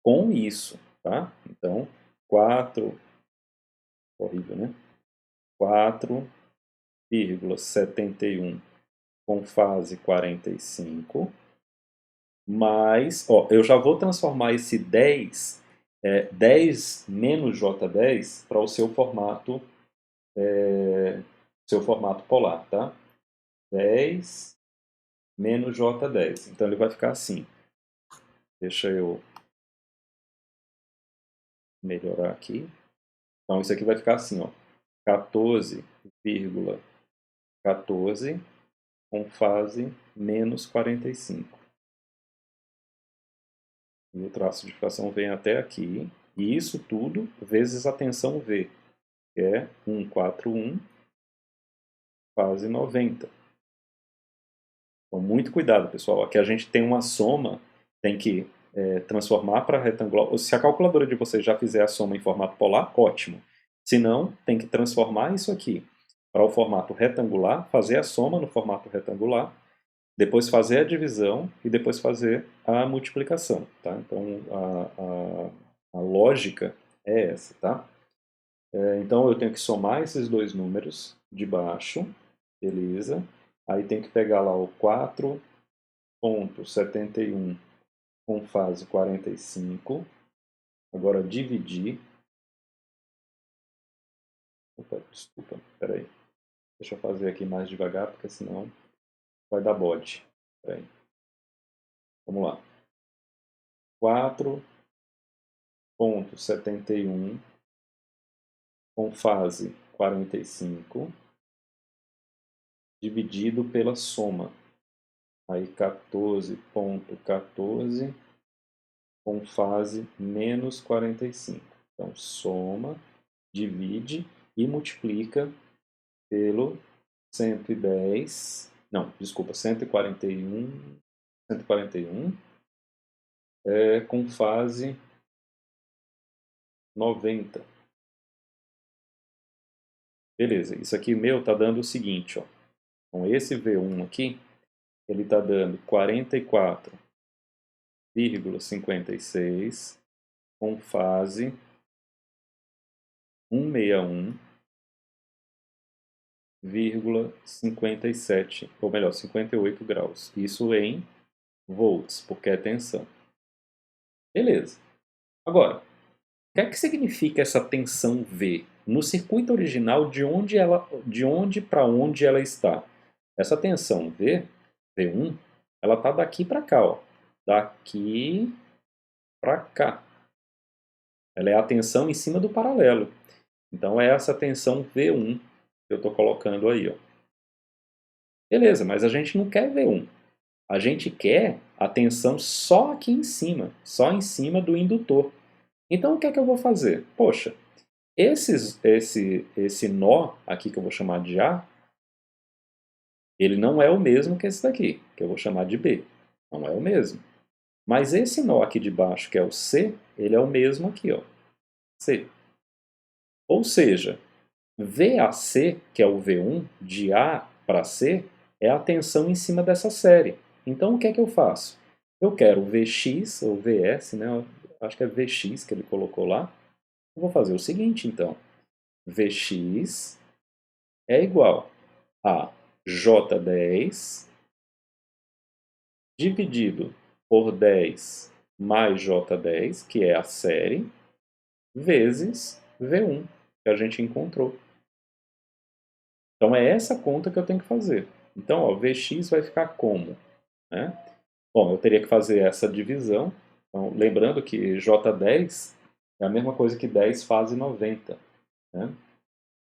com isso, tá? Então, 4, horrível, né? 4,71 com fase 45, mais, ó, eu já vou transformar esse 10 menos J10 para o seu formato polar, tá? 10 menos J10. Então ele vai ficar assim. Deixa eu melhorar aqui. Então isso aqui vai ficar assim, ó. 14,14 com fase menos 45. E o traço de fração vem até aqui. E isso tudo vezes a tensão V, que é 141 fase 90. Então, muito cuidado, pessoal. Aqui a gente tem uma soma, tem que transformar para retangular. Se a calculadora de vocês já fizer a soma em formato polar, ótimo. Se não, tem que transformar isso aqui para o formato retangular, fazer a soma no formato retangular, depois fazer a divisão e depois fazer a multiplicação. Tá? Então, a lógica é essa. Tá? Então, eu tenho que somar esses dois números de baixo, beleza? Aí tem que pegar lá o 4,71 com fase 45. Agora dividir. Opa, desculpa, peraí. Deixa eu fazer aqui mais devagar, porque senão vai dar bode. Peraí. Vamos lá. 4,71 com fase 45 dividido pela soma. Aí 14,14 com fase menos 45. Então, soma, divide e multiplica pelo 110, não, desculpa, 141 com fase 90. Beleza, isso aqui meu está dando o seguinte, ó. Com esse V1 aqui, ele está dando 44,56 com fase 161,57, ou melhor, 58 graus. Isso em volts, porque é tensão. Beleza. Agora, o que é que significa essa tensão V? No circuito original, de onde para onde ela está? Essa tensão V, V1, ela está daqui para cá, ó. Daqui para cá. Ela é a tensão em cima do paralelo. Então é essa tensão V1 que eu estou colocando aí, ó. Beleza, mas a gente não quer V1. A gente quer a tensão só aqui em cima, só em cima do indutor. Então o que é que eu vou fazer? Poxa, esse nó aqui que eu vou chamar de A, ele não é o mesmo que esse daqui, que eu vou chamar de B. Não é o mesmo. Mas esse nó aqui de baixo, que é o C, ele é o mesmo aqui, ó. C. Ou seja, VAC, que é o V1, de A para C, é a tensão em cima dessa série. Então o que é que eu faço? Eu quero o Vx, ou Vs, né? Acho que é Vx que ele colocou lá. Eu vou fazer o seguinte, então. Vx é igual a J10 dividido por 10 mais J10, que é a série, vezes V1, que a gente encontrou. Então é essa conta que eu tenho que fazer. Então, ó, Vx vai ficar como? Né? Bom, eu teria que fazer essa divisão. Então, lembrando que J10 é a mesma coisa que 10 fase 90. Né?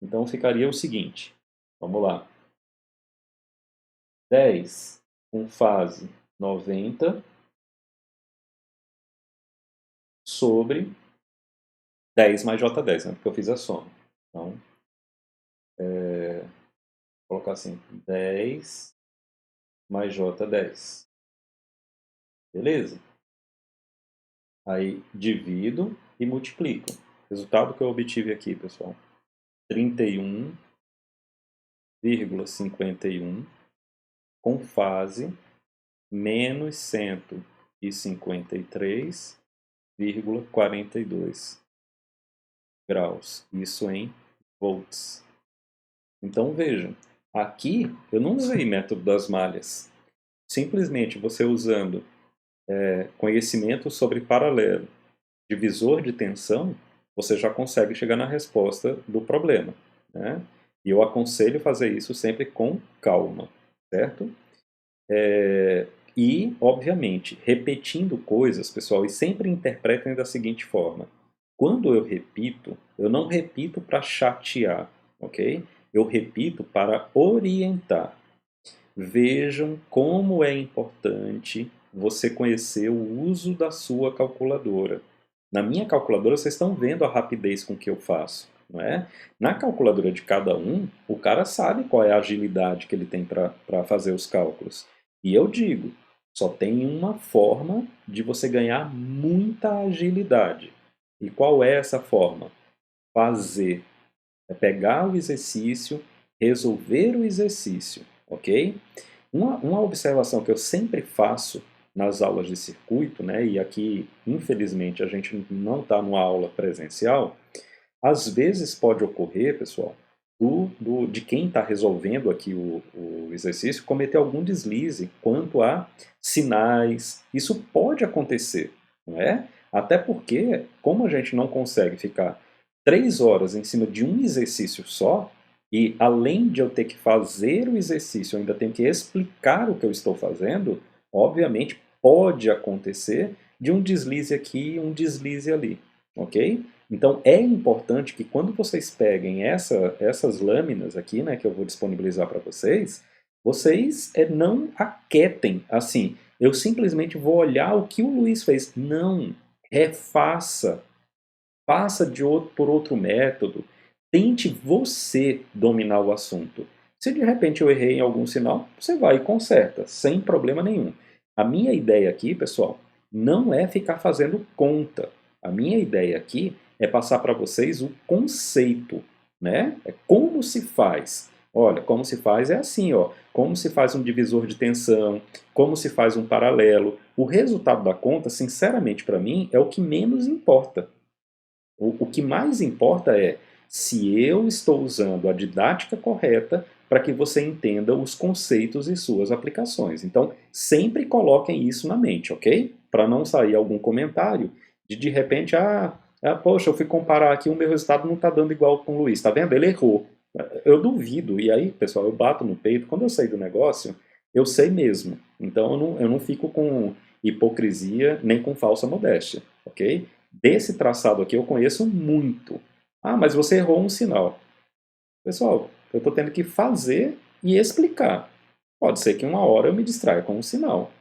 Então ficaria o seguinte, vamos lá. 10 com fase 90 sobre 10 mais J10, né? Porque eu fiz a soma. Então, vou colocar assim, 10 mais J10. Beleza? Aí divido e multiplico. Resultado que eu obtive aqui, pessoal. 31,51 com fase menos 153 2,42 graus. Isso em volts. Então vejam, aqui eu não usei método das malhas. Simplesmente você usando conhecimento sobre paralelo, divisor de tensão, você já consegue chegar na resposta do problema, né? E eu aconselho fazer isso sempre com calma, certo? E, obviamente, repetindo coisas, pessoal, e sempre interpretem da seguinte forma. Quando eu repito, eu não repito para chatear, ok? Eu repito para orientar. Vejam como é importante você conhecer o uso da sua calculadora. Na minha calculadora, vocês estão vendo a rapidez com que eu faço, não é? Na calculadora de cada um, o cara sabe qual é a agilidade que ele tem para fazer os cálculos. E eu digo, só tem uma forma de você ganhar muita agilidade. E qual é essa forma? Fazer. É pegar o exercício, resolver o exercício, ok? Uma observação que eu sempre faço nas aulas de circuito, né, e aqui, infelizmente, a gente não está numa aula presencial, às vezes pode ocorrer, pessoal, de quem está resolvendo aqui o exercício cometer algum deslize quanto a sinais. Isso pode acontecer, não é? Até porque, como a gente não consegue ficar 3 horas em cima de um exercício só, e além de eu ter que fazer o exercício, eu ainda tenho que explicar o que eu estou fazendo, obviamente pode acontecer de um deslize aqui e um deslize ali, ok? Então é importante que quando vocês peguem essas lâminas aqui, né, que eu vou disponibilizar para vocês, vocês não aquietem assim. Eu simplesmente vou olhar o que o Luiz fez. Não, refaça. Faça por outro método. Tente você dominar o assunto. Se de repente eu errei em algum sinal, você vai e conserta, sem problema nenhum. A minha ideia aqui, pessoal, não é ficar fazendo conta. A minha ideia aqui é passar para vocês o conceito, né? É como se faz. Olha, como se faz é assim, ó. Como se faz um divisor de tensão, como se faz um paralelo. O resultado da conta, sinceramente para mim, é o que menos importa. O que mais importa é se eu estou usando a didática correta para que você entenda os conceitos e suas aplicações. Então, sempre coloquem isso na mente, ok? Para não sair algum comentário de repente, poxa, eu fui comparar aqui, o meu resultado não está dando igual com o Luiz, tá vendo? Ele errou. Eu duvido. E aí, pessoal, eu bato no peito. Quando eu saí do negócio, eu sei mesmo. Então, eu não fico com hipocrisia nem com falsa modéstia, ok? Desse traçado aqui eu conheço muito. Ah, mas você errou um sinal. Pessoal, eu estou tendo que fazer e explicar. Pode ser que uma hora eu me distraia com um sinal,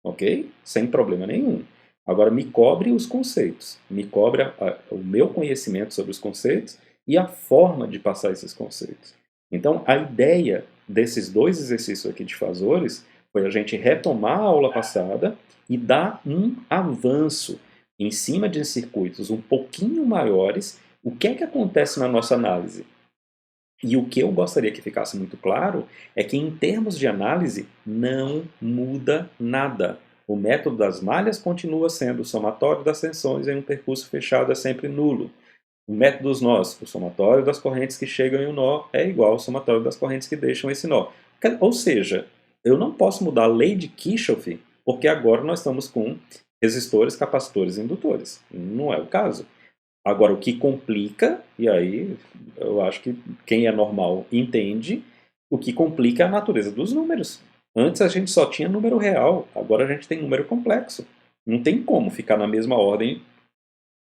ok? Sem problema nenhum. Agora me cobre os conceitos, me cobre o meu conhecimento sobre os conceitos e a forma de passar esses conceitos. Então a ideia desses dois exercícios aqui de fazores foi a gente retomar a aula passada e dar um avanço em cima de circuitos um pouquinho maiores. O que é que acontece na nossa análise? E o que eu gostaria que ficasse muito claro é que, em termos de análise, não muda nada. O método das malhas continua sendo o somatório das tensões em um percurso fechado é sempre nulo. O método dos nós, o somatório das correntes que chegam em um nó é igual ao somatório das correntes que deixam esse nó. Ou seja, eu não posso mudar a lei de Kirchhoff porque agora nós estamos com resistores, capacitores e indutores. Não é o caso. Agora, o que complica, e aí eu acho que quem é normal entende, o que complica é a natureza dos números. Antes a gente só tinha número real, agora a gente tem número complexo. Não tem como ficar na mesma ordem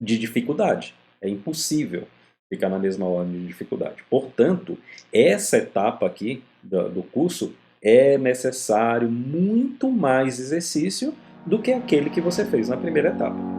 de dificuldade. É impossível ficar na mesma ordem de dificuldade. Portanto, essa etapa aqui do curso é necessário muito mais exercício do que aquele que você fez na primeira etapa.